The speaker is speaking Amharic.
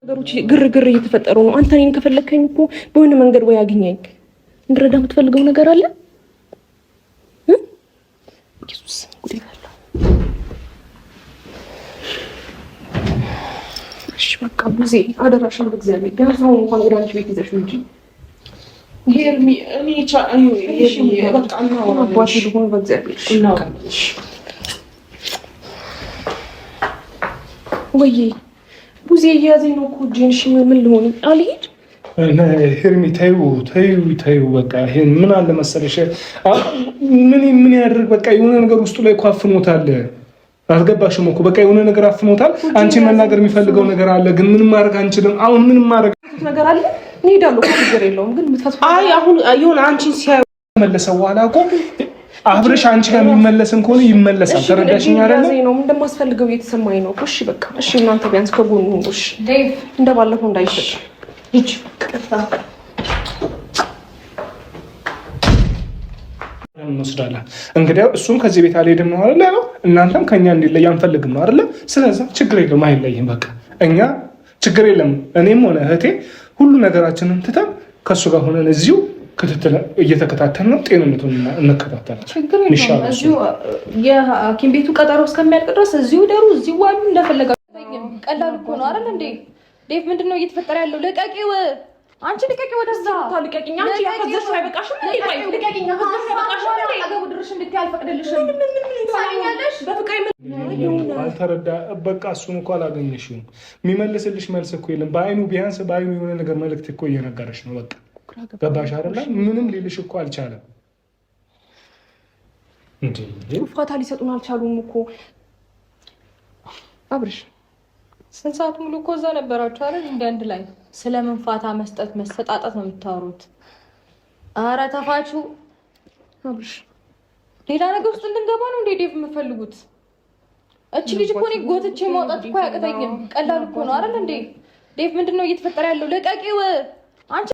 ነገሮች ግርግር እየተፈጠሩ ነው። አንተ እኔን ከፈለከኝ እኮ በሆነ መንገድ ወይ አግኘኝ። እንድረዳ የምትፈልገው ነገር አለ? ኢየሱስ ጉዴ ፈላ። እሺ በቃ ቡዜ አደራሽን በእግዚአብሔር ቢያንስ አሁን እንኳን ወደ አንቺ ቤት ይዘሽ እንጂ ሄርሚ እኔ በቃ አባቴ ልሆን በእግዚአብሔር እናውቃለሽ ወይ ቡዜ እያዘኝ ነው እኮ እጄን። እሺ ምን ልሆን አልሄድ? ሄርሚ ተይው በቃ ይሄን ምን አለ መሰለሽ ምን ያደርግ በቃ የሆነ ነገር ውስጡ ላይ እኮ አፍኖታል። አልገባሽም እኮ በቃ የሆነ ነገር አፍኖታል። አንቺ መናገር የሚፈልገው ነገር አለ፣ ግን ምንም ማድረግ አንችልም። አሁን ምንም ማድረግ ነገር አለ እንሄዳለሁ እኮ ችግር የለውም። ግን አይ አሁን የሆነ አንቺን ሲያዩ መለሰው በኋላ እኮ አብረሽ አንቺ ጋር የሚመለስም ከሆነ ይመለሳል። ተረዳሽኝ አይደል? ነው እንደማስፈልገው እየተሰማኝ ነው። እሺ በቃ እሺ፣ እናንተ ቢያንስ ከጎኑ ሁኑ። እሺ ዴቭ እንደባለፈው እንዳይፈጥ ሂጅ ቀጥታ እንወስዳለን። እንግዲህ እሱም ከዚህ ቤት አልሄድም ነው አይደል ያለው። እናንተም ከኛ እንዲለይ አንፈልግም ነው አይደል? ስለዚህ ችግር የለም አይለይም። በቃ እኛ ችግር የለም እኔም ሆነ እህቴ ሁሉ ነገራችንን ትተን ከሱ ጋር ሆነን እዚሁ ክትትል እየተከታተልን ነው። ጤንነቱን እንከታተላለን። ችግር የለም። እዚሁ የሐኪም ቤቱ ቀጠሮ እስከሚያልቅ ድረስ እዚሁ ደሩ፣ እዚሁ ዋሉ፣ እንደፈለጋችሁ። ቀላል እኮ ነው አይደል እንዴ? ዴቭ ምንድነው እየተፈጠረ ያለው? ለቀቂው፣ አንቺ ልቀቂ፣ ወደዛ ታልቀቂኝ። አንቺ ያፈዘሽ አይበቃሽም? ልቀቂኝ፣ ያፈዘሽ አይበቃሽም? አገቡ ድርሽ እንድትይ አልፈቅድልሽም። ታኛለሽ በፍቅሬ ምን አልተረዳ። በቃ እሱን እኮ አላገኘሽም። የሚመልስልሽ መልስ እኮ የለም። በአይኑ ቢያንስ በአይኑ የሆነ ነገር መልዕክት እኮ እየነገረሽ ነው። በቃ ገባሽ አይደል? ምንም ሊልሽ እኮ አልቻለም። እንዴ ፋታ ሊሰጡን አልቻሉም እኮ አብርሽ። ስንት ሰዓት ሙሉ እኮ እዛ ነበራችሁ አይደል? እንደ አንድ ላይ ስለምን ፋታ መስጠት መሰጣጣት ነው የምታወሩት? ኧረ ተፋቹ አብርሽ። ሌላ ነገር ውስጥ እንድንገባ ነው እንዴ ዴቭ የምፈልጉት? እቺ ልጅ እኮ እኔ ጎትቼ ማውጣት እኮ አያቅተኝም። ቀላል እኮ ነው አይደል እንዴ? ዴቭ ምንድነው እየተፈጠረ ያለው? ለቀቂው አንቺ